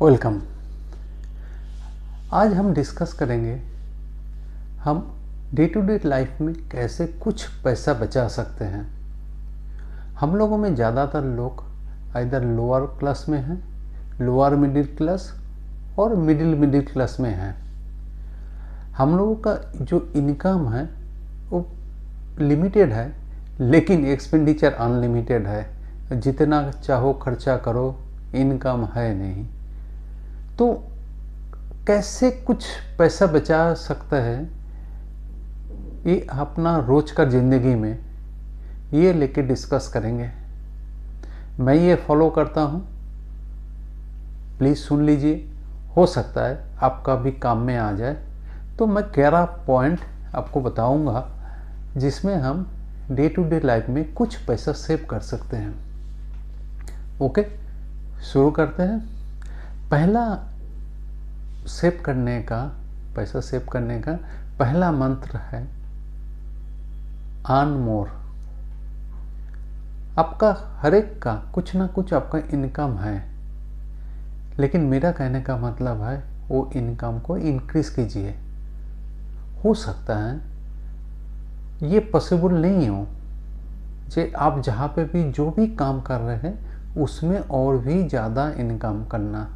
Welcome. आज हम discuss करेंगे हम डे टू डे लाइफ में कैसे कुछ पैसा बचा सकते हैं। हम लोगों में ज़्यादातर लोग इधर लोअर क्लास में हैं, लोअर मिडिल क्लास और मिडिल क्लास में हैं। हम लोगों का जो इनकम है वो लिमिटेड है, लेकिन एक्सपेंडिचर अनलिमिटेड है। जितना चाहो खर्चा करो, इनकम है नहीं। तो कैसे कुछ पैसा बचा सकता है, ये अपना रोज का ज़िंदगी में ये लेके डिस्कस करेंगे। मैं ये फॉलो करता हूँ, प्लीज़ सुन लीजिए। हो सकता है आपका भी काम में आ जाए। तो मैं 11 पॉइंट आपको बताऊंगा जिसमें हम डे टू डे लाइफ में कुछ पैसा सेव कर सकते हैं। ओके, शुरू करते हैं। पहला पैसा सेव करने का पहला मंत्र है अर्न मोर। आपका हर एक का कुछ ना कुछ आपका इनकम है, लेकिन मेरा कहने का मतलब है वो इनकम को इंक्रीज कीजिए। हो सकता है ये पॉसिबल नहीं हो जे आप जहाँ पे भी जो भी काम कर रहे हैं उसमें और भी ज़्यादा इनकम करना।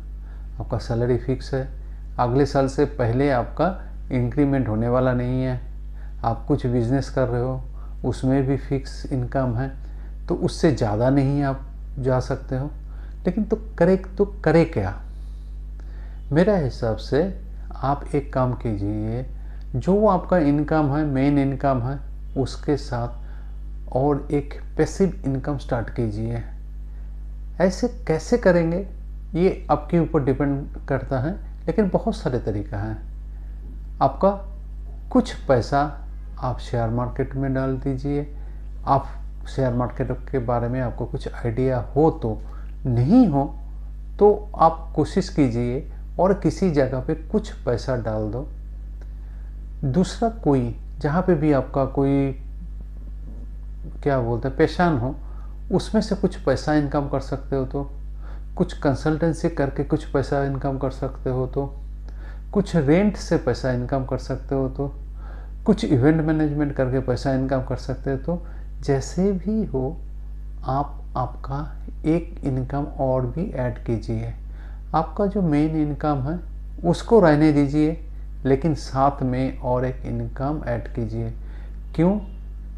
आपका सैलरी फिक्स है, अगले साल से पहले आपका इंक्रीमेंट होने वाला नहीं है। आप कुछ बिजनेस कर रहे हो, उसमें भी फिक्स इनकम है, तो उससे ज़्यादा नहीं आप जा सकते हो। लेकिन तो करे क्या? मेरा हिसाब से आप एक काम कीजिए, जो आपका इनकम है, मेन इनकम है, उसके साथ और एक पैसिव इनकम स्टार्ट कीजिए। ऐसे कैसे करेंगे ये आपके ऊपर डिपेंड करता है, लेकिन बहुत सारे तरीका हैं। आपका कुछ पैसा आप शेयर मार्केट में डाल दीजिए। आप शेयर मार्केट के बारे में आपको कुछ आइडिया हो तो, नहीं हो तो आप कोशिश कीजिए और किसी जगह पे कुछ पैसा डाल दो। दूसरा, कोई जहाँ पे भी आपका कोई क्या बोलते हैं पेशान हो, उसमें से कुछ पैसा इनकम कर सकते हो। तो कुछ कंसल्टेंसी करके कुछ पैसा इनकम कर सकते हो। तो कुछ रेंट से पैसा इनकम कर सकते हो। तो कुछ इवेंट मैनेजमेंट करके पैसा इनकम कर सकते हो। तो जैसे भी हो आप आपका एक इनकम और भी ऐड कीजिए। आपका जो मेन इनकम है उसको रहने दीजिए, लेकिन साथ में और एक इनकम ऐड कीजिए। क्यों?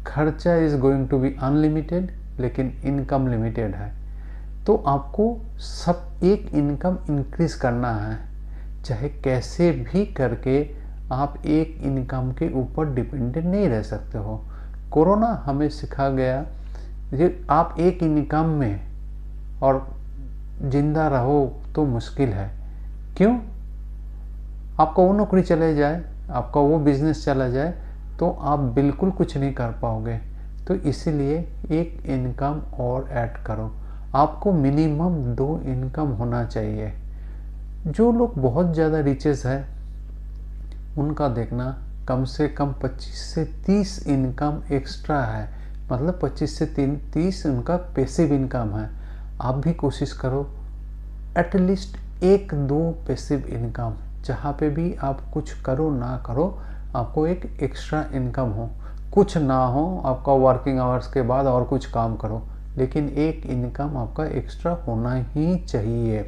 खर्चा is going to be unlimited, लेकिन इनकम लिमिटेड है। तो आपको सब एक इनकम इंक्रीज करना है, चाहे कैसे भी करके आप एक इनकम के ऊपर डिपेंडेंट नहीं रह सकते हो। कोरोना हमें सिखा गया कि आप एक इनकम में और जिंदा रहो तो मुश्किल है। क्यों? आपका वो नौकरी चले जाए, आपका वो बिजनेस चला जाए, तो आप बिल्कुल कुछ नहीं कर पाओगे। तो इसीलिए एक इनकम और ऐड करो। आपको मिनिमम 2 इनकम होना चाहिए। जो लोग बहुत ज़्यादा रिचेस है उनका देखना कम से कम 25 से 30 इनकम एक्स्ट्रा है, मतलब 25 से 30 उनका पैसिव इनकम है। आप भी कोशिश करो एटलीस्ट 1-2 पैसिव इनकम, जहाँ पे भी आप कुछ करो ना करो आपको एक एक्स्ट्रा इनकम हो। कुछ ना हो, आपका वर्किंग आवर्स के बाद और कुछ काम करो, लेकिन एक इनकम आपका एक्स्ट्रा होना ही चाहिए।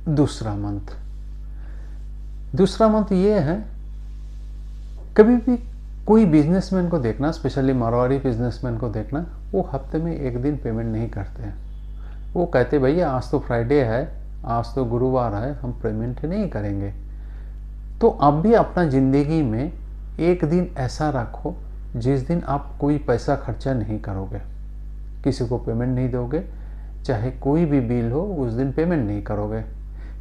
दूसरा मंथ ये है, कभी भी कोई बिजनेसमैन को देखना, स्पेशली मारवाड़ी बिजनेसमैन को देखना, वो हफ्ते में एक दिन पेमेंट नहीं करते हैं। वो कहते भैया आज तो फ्राइडे है, आज तो गुरुवार है, हम पेमेंट नहीं करेंगे। तो आप भी अपना ज़िंदगी में एक दिन ऐसा रखो जिस दिन आप कोई पैसा खर्चा नहीं करोगे, किसी को पेमेंट नहीं दोगे, चाहे कोई भी बिल हो उस दिन पेमेंट नहीं करोगे।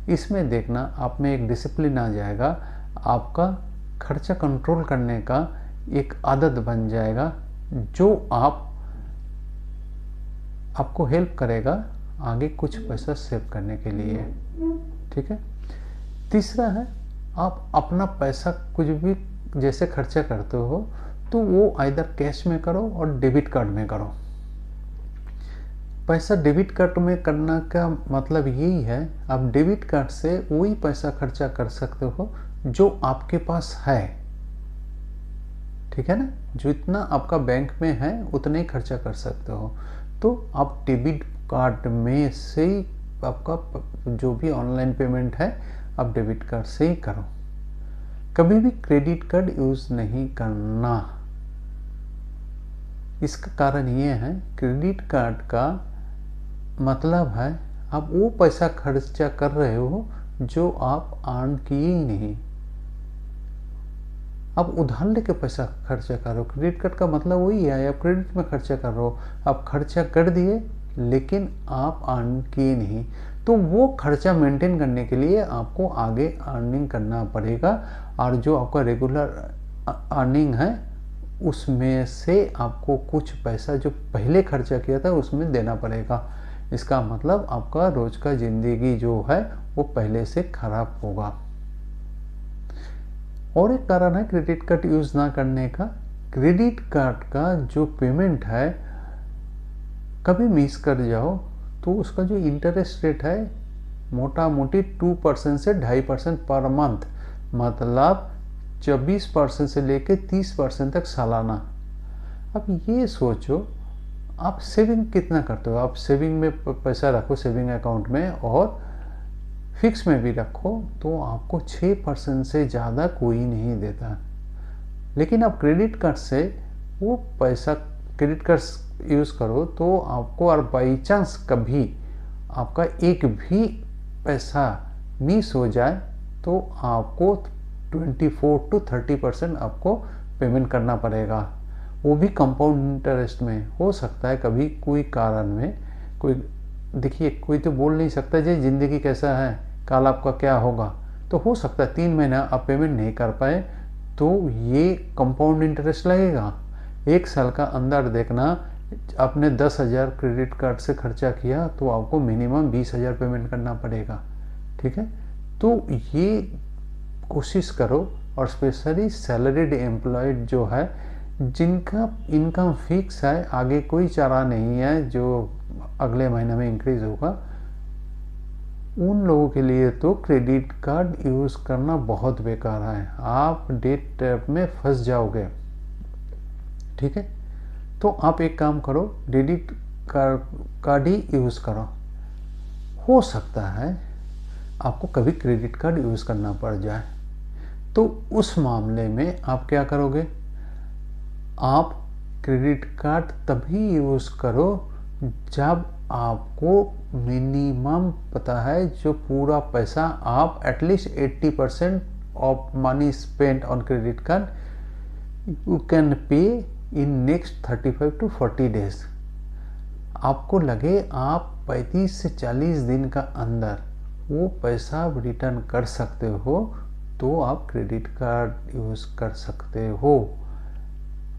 इसमें देखना आप में एक डिसिप्लिन आ जाएगा, आपका खर्चा कंट्रोल करने का एक आदत बन जाएगा, जो आपको हेल्प करेगा आगे कुछ पैसा सेव करने के लिए। ठीक है। तीसरा है, आप अपना पैसा कुछ भी जैसे खर्चा करते हो तो वो आइदर कैश में करो और डेबिट कार्ड में करो। पैसा डेबिट कार्ड में करना का मतलब यही है, आप डेबिट कार्ड से वही पैसा खर्चा कर सकते हो जो आपके पास है, ठीक है ना। जो इतना आपका बैंक में है उतने ही खर्चा कर सकते हो। तो आप डेबिट कार्ड में से ही आपका जो भी ऑनलाइन पेमेंट है आप डेबिट कार्ड से ही करो। कभी भी क्रेडिट कार्ड यूज़ नहीं करना। इसका कारण ये है, क्रेडिट कार्ड का मतलब है आप वो पैसा खर्चा कर रहे हो जो आप अर्न किए ही नहीं। आप उधार लेके पैसा खर्चा कर रहे हो। क्रेडिट कार्ड का मतलब वही है, आप क्रेडिट में खर्चा कर रहे हो, आप खर्चा कर दिए लेकिन आप अर्न किए नहीं। तो वो खर्चा मेंटेन करने के लिए आपको आगे अर्निंग करना पड़ेगा, और जो आपका रेगुलर अर्निंग है उसमें से आपको कुछ पैसा जो पहले खर्चा किया था उसमें देना पड़ेगा। इसका मतलब आपका रोज का ज़िंदगी जो है वो पहले से खराब होगा। और एक कारण है क्रेडिट कार्ड यूज़ ना करने का, क्रेडिट कार्ड का जो पेमेंट है कभी मिस कर जाओ तो उसका जो इंटरेस्ट रेट है मोटा मोटी 2% से 2.5% पर मंथ, मतलब 24% से लेके 30% तक सालाना। अब ये सोचो आप सेविंग कितना करते हो। आप सेविंग में पैसा रखो सेविंग अकाउंट में, और फिक्स में भी रखो, तो आपको 6% से ज़्यादा कोई नहीं देता। लेकिन आप क्रेडिट कार्ड से वो पैसा क्रेडिट कार्ड यूज़ करो तो आपको, और बाई चांस कभी आपका एक भी पैसा मिस हो जाए तो आपको 24 to 30% आपको पेमेंट करना पड़ेगा, वो भी कंपाउंड इंटरेस्ट में। हो सकता है कभी कोई कारण में कोई, देखिए कोई तो बोल नहीं सकता जी ज़िंदगी कैसा है, कल आपका क्या होगा, तो हो सकता है 3 महीना आप पेमेंट नहीं कर पाए तो ये कंपाउंड इंटरेस्ट लगेगा। 1 साल का अंदर देखना, आपने 10,000 क्रेडिट कार्ड से खर्चा किया तो आपको मिनिमम 20,000 पेमेंट करना पड़ेगा, ठीक है। तो ये कोशिश करो, और स्पेशली सैलरीड एम्प्लॉयड जो है जिनका इनकम फिक्स है, आगे कोई चारा नहीं है जो अगले महीने में इंक्रीज होगा, उन लोगों के लिए तो क्रेडिट कार्ड यूज़ करना बहुत बेकार है। आप डेट ट्रैप में फंस जाओगे, ठीक है। तो आप एक काम करो, डेबिट कार्ड ही यूज़ करो। हो सकता है आपको कभी क्रेडिट कार्ड यूज़ करना पड़ जाए, तो उस मामले में आप क्या करोगे, आप क्रेडिट कार्ड तभी यूज़ करो जब आपको मिनिमम पता है जो पूरा पैसा आप at least 80% of money spent on credit card you can pay in next 35 to 40 days. आपको लगे आप 35 से 40 दिन का अंदर वो पैसा रिटर्न कर सकते हो तो आप क्रेडिट कार्ड यूज़ कर सकते हो।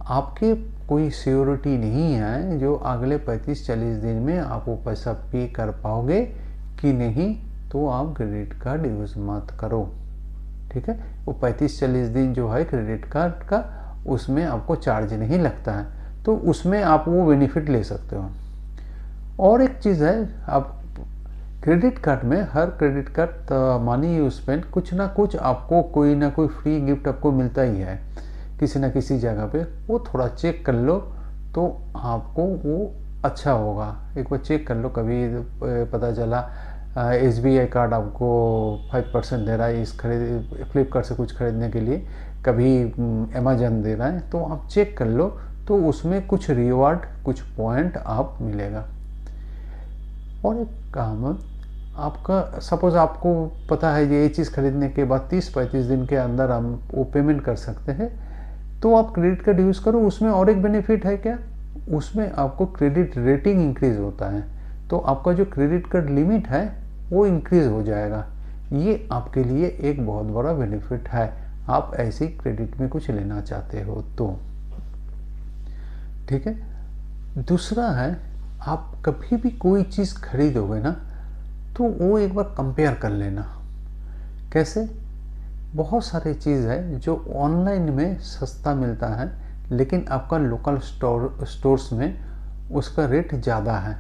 आपके कोई सियोरिटी नहीं है जो अगले 35-40 दिन में आप वो पैसा पे कर पाओगे कि नहीं, तो आप क्रेडिट कार्ड यूज़ मत करो, ठीक है। वो 35-40 दिन जो है क्रेडिट कार्ड का, उसमें आपको चार्ज नहीं लगता है, तो उसमें आप वो बेनिफिट ले सकते हो। और एक चीज़ है, आप क्रेडिट कार्ड में, हर credit card money you spend, कुछ ना कुछ आपको कोई ना कोई फ्री गिफ्ट आपको मिलता ही है किसी न किसी जगह पे। वो थोड़ा चेक कर लो तो आपको वो अच्छा होगा। एक बार चेक कर लो, कभी पता चला SBI कार्ड आपको 5% दे रहा है इस फ्लिपकार्ट से कुछ खरीदने के लिए, कभी अमेजन दे रहा है, तो आप चेक कर लो, तो उसमें कुछ रिवार्ड, कुछ पॉइंट आप मिलेगा। और एक काम, आपका सपोज आपको पता है ये चीज़ खरीदने के बाद 30-35 दिन के अंदर हम वो पेमेंट कर सकते हैं, तो आप क्रेडिट कार्ड यूज़ करो। उसमें और एक बेनिफिट है क्या, उसमें आपको क्रेडिट रेटिंग इंक्रीज होता है, तो आपका जो क्रेडिट कार्ड लिमिट है वो इंक्रीज हो जाएगा। ये आपके लिए एक बहुत बड़ा बेनिफिट है, आप ऐसे क्रेडिट में कुछ लेना चाहते हो तो, ठीक है। दूसरा है, आप कभी भी कोई चीज़ खरीदोगे ना तो वो एक बार कंपेयर कर लेना। कैसे, बहुत सारी चीज़ है जो ऑनलाइन में सस्ता मिलता है लेकिन आपका लोकल स्टोर्स में उसका रेट ज़्यादा है।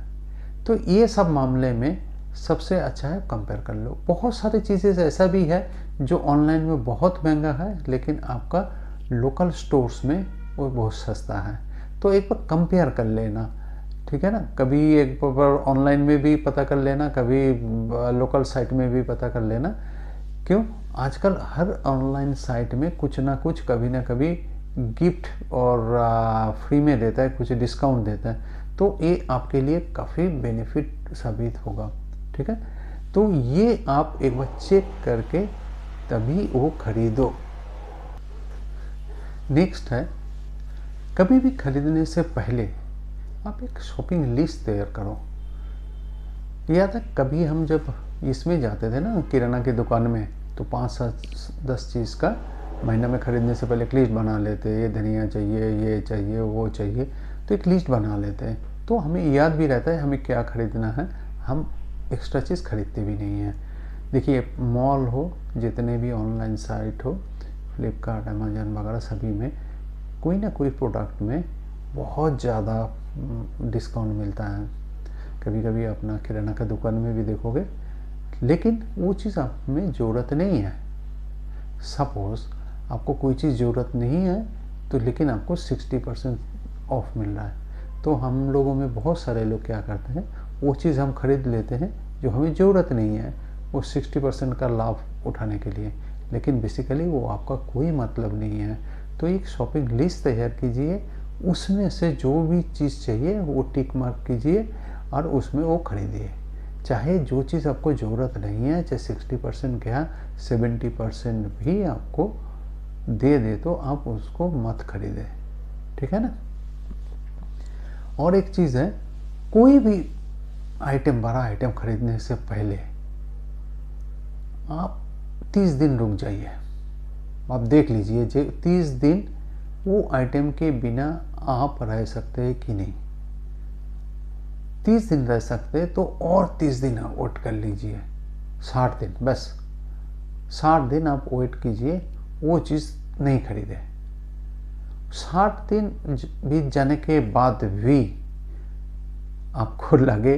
तो ये सब मामले में सबसे अच्छा है कंपेयर कर लो। बहुत सारी चीज़ें ऐसा भी है जो ऑनलाइन में बहुत महंगा है लेकिन आपका लोकल स्टोर्स में वो बहुत सस्ता है, तो एक बार कंपेयर कर लेना, ठीक है ना। कभी एक बार ऑनलाइन में भी पता कर लेना, कभी लोकल साइट में भी पता कर लेना। क्यों, आजकल हर ऑनलाइन साइट में कुछ ना कुछ कभी ना कभी गिफ्ट और फ्री में देता है, कुछ डिस्काउंट देता है, तो ये आपके लिए काफ़ी बेनिफिट साबित होगा, ठीक है। तो ये आप एक बार चेक करके तभी वो खरीदो। नेक्स्ट है, कभी भी खरीदने से पहले आप एक शॉपिंग लिस्ट तैयार करो। याद है कभी हम जब इसमें जाते थे ना किराना की दुकान में, तो 5-10 चीज़ का महीना में खरीदने से पहले एक लिस्ट बना लेते, ये धनिया चाहिए, ये चाहिए, वो चाहिए, तो एक लिस्ट बना लेते हैं, तो हमें याद भी रहता है हमें क्या खरीदना है, हम एक्स्ट्रा चीज़ खरीदते भी नहीं हैं। देखिए मॉल हो, जितने भी ऑनलाइन साइट हो, फ्लिपकार्ट, अमेजन वगैरह, सभी में कोई ना कोई प्रोडक्ट में बहुत ज़्यादा डिस्काउंट मिलता है। कभी कभी अपना किराना का दुकान में भी देखोगे, लेकिन वो चीज़ आप में ज़रूरत नहीं है। सपोज़ आपको कोई चीज़ ज़रूरत नहीं है तो लेकिन आपको 60% ऑफ मिल रहा है, तो हम लोगों में बहुत सारे लोग क्या करते हैं, वो चीज़ हम खरीद लेते हैं जो हमें ज़रूरत नहीं है, वो 60% का लाभ उठाने के लिए, लेकिन बेसिकली वो आपका कोई मतलब नहीं है। तो एक शॉपिंग लिस्ट तैयार कीजिए, उसमें से जो भी चीज़ चाहिए वो टिक मार्क कीजिए और उसमें वो खरीदिए। चाहे जो चीज़ आपको ज़रूरत नहीं है, चाहे 60% क्या 70% भी आपको दे दे तो आप उसको मत खरीदें, ठीक है ना। और एक चीज़ है, कोई भी आइटम, बड़ा आइटम खरीदने से पहले आप 30 दिन रुक जाइए। आप देख लीजिए 30 दिन वो आइटम के बिना आप रह सकते हैं कि नहीं। 30 दिन रह सकते तो और 30 दिन वेट कर लीजिए, 60 दिन, बस 60 दिन आप वेट कीजिए, वो चीज़ नहीं खरीदे। 60 दिन बीत जाने के बाद भी आपको लगे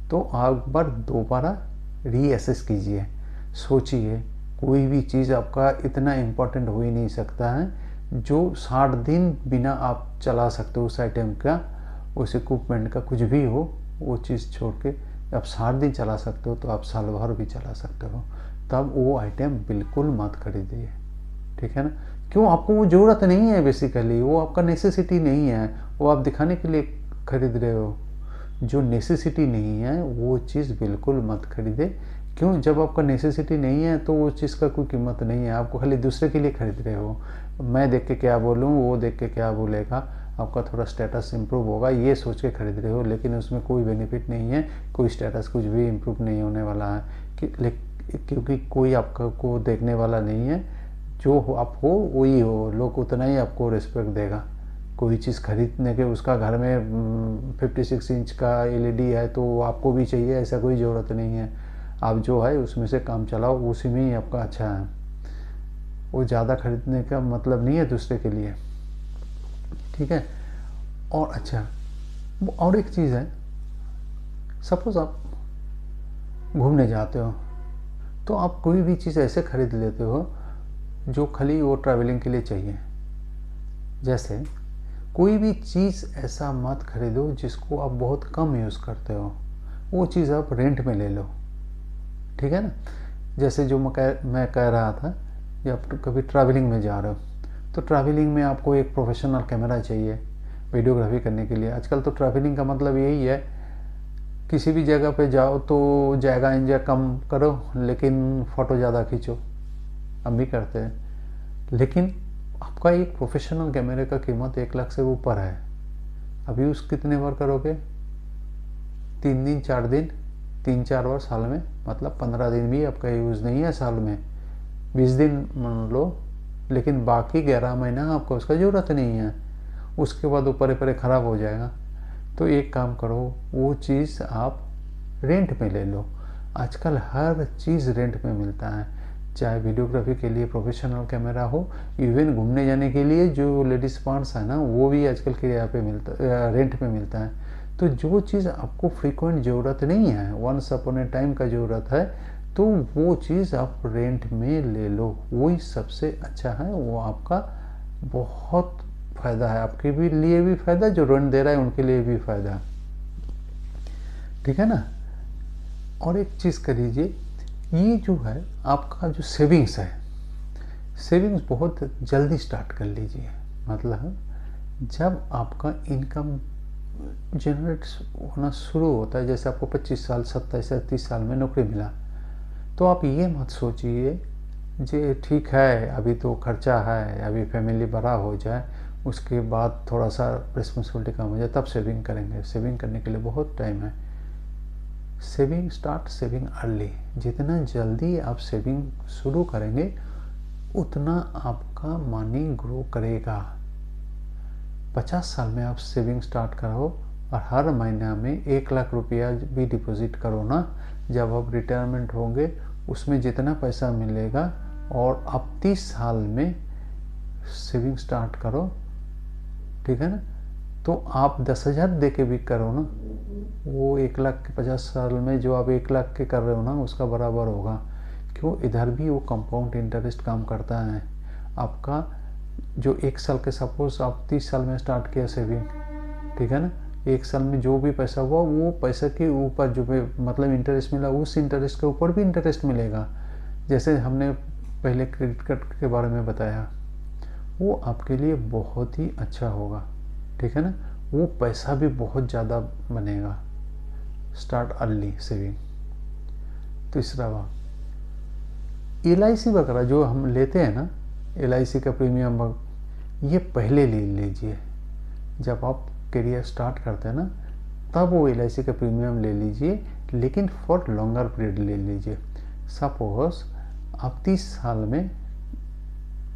तो आप बार दोबारा रीअसेस कीजिए, सोचिए कोई भी चीज़ आपका इतना इम्पोर्टेंट हो ही नहीं सकता है जो 60 दिन बिना आप चला सकते हो उस आइटम का, उस इक्विपमेंट का, कुछ भी हो, वो चीज़ छोड़ के आप 60 दिन चला सकते हो तो आप साल भर भी चला सकते हो, तब वो आइटम बिल्कुल मत खरीदिए, ठीक है ना। क्यों, आपको वो ज़रूरत नहीं है, बेसिकली वो आपका नेसेसिटी नहीं है, वो आप दिखाने के लिए खरीद रहे हो। जो नेसेसिटी नहीं है वो चीज़ बिल्कुल मत खरीदे। क्यों, जब आपका नेसेसिटी नहीं है तो वो चीज़ का कोई कीमत नहीं है, आपको खाली दूसरे के लिए खरीद रहे हो। मैं देख के क्या बोलूँ, वो देख के क्या बोलेगा, आपका थोड़ा स्टेटस इम्प्रूव होगा ये सोच के खरीद रहे हो, लेकिन उसमें कोई बेनिफिट नहीं है, कोई स्टेटस कुछ भी इम्प्रूव नहीं होने वाला है क्योंकि कोई आपको देखने वाला नहीं है। जो आप हो वही हो, लोग उतना ही आपको रिस्पेक्ट देगा। कोई चीज़ खरीदने के उसका घर में 56 इंच का LED है तो आपको भी चाहिए, ऐसा कोई ज़रूरत नहीं है। आप जो है उसमें से काम चलाओ, उसी में ही आपका अच्छा है। वो ज़्यादा खरीदने का मतलब नहीं है दूसरे के लिए, ठीक है। और अच्छा, और एक चीज़ है, सपोज़ आप घूमने जाते हो तो आप कोई भी चीज़ ऐसे खरीद लेते हो जो खाली वो ट्रैवलिंग के लिए चाहिए। जैसे कोई भी चीज़ ऐसा मत खरीदो जिसको आप बहुत कम यूज़ करते हो, वो चीज़ आप रेंट में ले लो, ठीक है ना। जैसे जो मैं कह रहा था कि आप कभी ट्रैवलिंग में जा रहे हो तो ट्रैवलिंग में आपको एक प्रोफेशनल कैमरा चाहिए वीडियोग्राफी करने के लिए। आजकल तो ट्रैवलिंग का मतलब यही है, किसी भी जगह पे जाओ तो जगह एंजॉय कम करो लेकिन फ़ोटो ज़्यादा खींचो, हम भी करते हैं। लेकिन आपका एक प्रोफेशनल कैमरे का कीमत 1 लाख से ऊपर है। अभी उस कितने बार करोगे, 3 दिन 4 दिन, 3-4 बार साल में, मतलब 15 दिन भी आपका यूज़ नहीं है साल में, 20 दिन मान लो, लेकिन बाकी 11 महीना आपको उसका ज़रूरत नहीं है। उसके बाद ऊपर परे ख़राब हो जाएगा। तो एक काम करो, वो चीज़ आप रेंट में ले लो। आजकल हर चीज़ रेंट में मिलता है, चाहे वीडियोग्राफी के लिए प्रोफेशनल कैमरा हो, इवन घूमने जाने के लिए जो लेडीज़ पार्ट्स है ना, वो भी आजकल किराए पे मिलता, रेंट पे मिलता है। तो जो चीज़ आपको फ्रीक्वेंट ज़रूरत नहीं है, वंस अपॉन ए टाइम का ज़रूरत है, तो वो चीज़ आप रेंट में ले लो, वही सबसे अच्छा है। वो आपका बहुत फ़ायदा है, आपके भी लिए भी फ़ायदा, जो रेंट दे रहा है उनके लिए भी फ़ायदा, ठीक है ना। और एक चीज़ कर लीजिए, ये जो है आपका जो सेविंग्स है, सेविंग्स बहुत जल्दी स्टार्ट कर लीजिए। मतलब जब आपका इनकम जनरेट होना शुरू होता है, जैसे आपको 25 साल 27 या 30 साल में नौकरी मिला, तो आप ये मत सोचिए जे ठीक है अभी तो खर्चा है, अभी फैमिली बड़ा हो जाए, उसके बाद थोड़ा सा रिस्पॉन्सिबिलिटी कम हो जाए तब सेविंग करेंगे। सेविंग करने के लिए बहुत टाइम है। Saving start saving early. जितना जल्दी आप सेविंग शुरू करेंगे उतना आपका मनी ग्रो करेगा। 50 साल में आप सेविंग स्टार्ट करो और हर महीना में 1 लाख रुपया भी डिपॉजिट करो ना, जब आप रिटायरमेंट होंगे उसमें जितना पैसा मिलेगा, और आप 30 साल में सेविंग स्टार्ट करो, ठीक है ना। तो आप 10,000 दे के भी करो ना, वो 1 लाख के 50 साल में जो आप 1 लाख के कर रहे हो ना, उसका बराबर होगा। क्यों? इधर भी वो कंपाउंड इंटरेस्ट काम करता है। आपका जो 1 साल के, सपोज आप 30 साल में स्टार्ट किया सेविंग, ठीक है ना, 1 साल में जो भी पैसा हुआ वो पैसा के ऊपर जो मतलब इंटरेस्ट मिला, उस इंटरेस्ट के ऊपर भी इंटरेस्ट मिलेगा। जैसे हमने पहले क्रेडिट कार्ड के बारे में बताया, वो आपके लिए बहुत ही अच्छा होगा, ठीक है ना। वो पैसा भी बहुत ज़्यादा बनेगा। Start early saving. तीसरा बात, LIC वगैरह जो हम लेते हैं ना, LIC का प्रीमियम ये पहले ले लीजिए। जब आप करियर स्टार्ट करते हैं ना, तब वो LIC का प्रीमियम ले लीजिए, लेकिन फॉर लॉन्गर पीरियड ले लीजिए। सपोज आप 30 साल में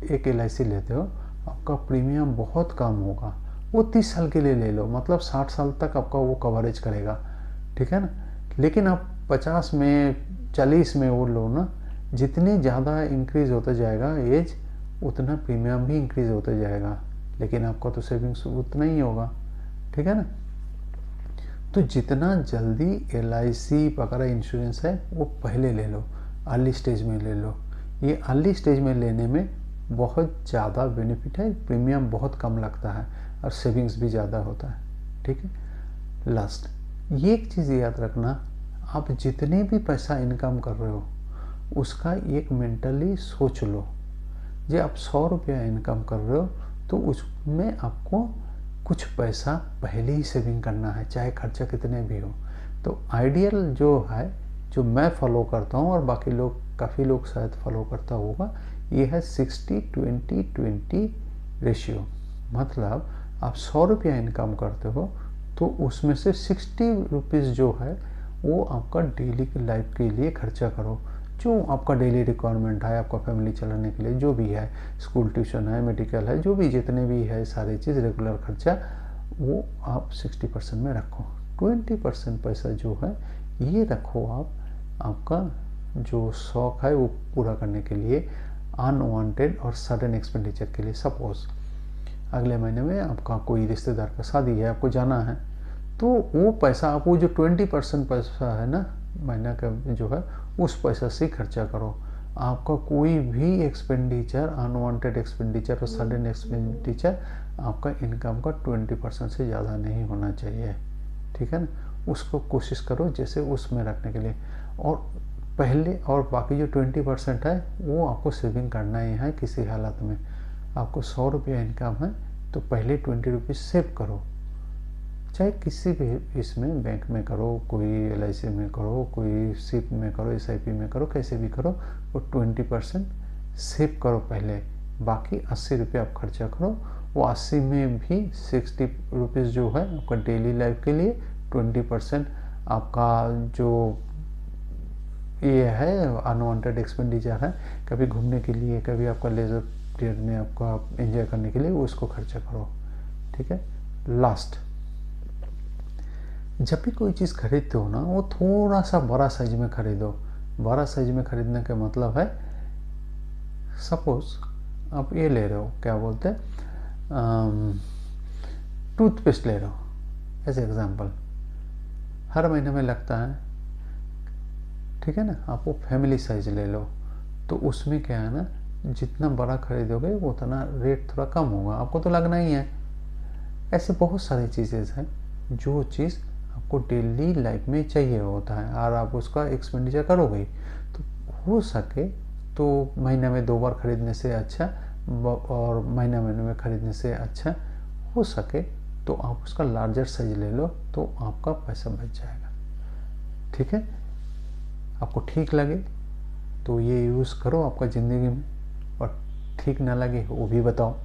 एक LIC लेते हो, आपका प्रीमियम बहुत कम होगा, वो 30 साल के लिए ले लो, मतलब 60 साल तक आपका वो कवरेज करेगा, ठीक है ना। लेकिन आप 50 में 40 में वो लो ना, जितनी ज़्यादा इंक्रीज़ होता जाएगा एज, उतना प्रीमियम भी इंक्रीज़ होता जाएगा, लेकिन आपका तो सेविंग्स उतना ही होगा, ठीक है ना। तो जितना जल्दी LIC वगैरह इंश्योरेंस है वो पहले ले लो, अर्ली स्टेज में ले लो। ये अर्ली स्टेज में लेने में बहुत ज़्यादा बेनिफिट है, प्रीमियम बहुत कम लगता है और सेविंग्स भी ज़्यादा होता है, ठीक है। लास्ट ये एक चीज़ याद रखना, आप जितने भी पैसा इनकम कर रहे हो उसका एक मेंटली सोच लो। जो आप 100 रुपया इनकम कर रहे हो तो उसमें आपको कुछ पैसा पहले ही सेविंग करना है, चाहे खर्चा कितने भी हो। तो आइडियल जो है, जो मैं फॉलो करता हूँ और बाकी लोग, काफ़ी लोग शायद फॉलो करता होगा, ये है 60-20-20 रेशियो। मतलब आप 100 रुपया इनकम करते हो तो उसमें से 60 रुपीज़ जो है वो आपका डेली लाइफ के लिए खर्चा करो, जो आपका डेली रिक्वायरमेंट है, आपका फैमिली चलाने के लिए जो भी है, स्कूल ट्यूशन है, मेडिकल है, जो भी जितने भी है सारी चीज़ रेगुलर खर्चा, वो आप 60% में रखो। 20% पैसा जो है ये रखो आप आपका जो शौक है वो पूरा करने के लिए, अनवांटेड और सडन एक्सपेंडिचर के लिए। सपोज अगले महीने में आपका कोई रिश्तेदार का शादी है, आपको जाना है, तो वो पैसा आप, वो जो 20% पैसा है ना महीना का जो है, उस पैसा से खर्चा करो। आपका कोई भी एक्सपेंडिचर, अनवांटेड एक्सपेंडिचर और सडन एक्सपेंडिचर आपका इनकम का 20% से ज़्यादा नहीं होना चाहिए, ठीक है ना। उसको कोशिश करो जैसे उसमें रखने के लिए, और पहले और बाकी जो 20% है वो आपको सेविंग करना ही है किसी हालत में। आपको 100 रुपया इनकम है तो पहले 20 रुपीज़ सेव करो, चाहे किसी भी इसमें, बैंक में करो, कोई LIC में करो, कोई SIP में करो, SIP में करो, कैसे भी करो, वो 20% सेव करो पहले। बाकी 80 रुपये आप खर्चा करो। वो 80 में भी 60 रुपीज़ जो है आपका डेली लाइफ के लिए, 20% आपका जो ये है अनवांटेड एक्सपेंडिचर है, कभी घूमने के लिए, कभी आपका लेजर पीरियड में आपका एंजॉय करने के लिए, वो उसको खर्चा करो, ठीक है। लास्ट, जब भी कोई चीज़ खरीदते हो ना, वो थोड़ा सा बड़ा साइज में खरीदो। बड़ा साइज में खरीदने का मतलब है, सपोज आप ये ले रहे हो, क्या बोलते हैं, टूथपेस्ट ले रहे हो एज एग्जाम्पल, हर महीने में लगता है, ठीक है ना, आप वो फैमिली साइज ले लो, तो उसमें क्या है ना, जितना बड़ा खरीदोगे उतना रेट थोड़ा कम होगा, आपको तो लगना ही है। ऐसे बहुत सारी चीज़ें हैं जो चीज़ आपको डेली लाइफ में चाहिए होता है और आप उसका एक्सपेंडिचर करोगे, तो हो सके तो महीने में 2 बार खरीदने से अच्छा और महीने में खरीदने से अच्छा, हो सके तो आप उसका लार्जर साइज ले लो, तो आपका पैसा बच जाएगा। ठीक है, आपको ठीक लगे तो ये यूज़ करो आपका ज़िंदगी में, और ठीक ना लगे वो भी बताओ,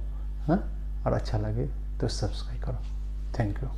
हाँ, और अच्छा लगे तो सब्सक्राइब करो। Thank you.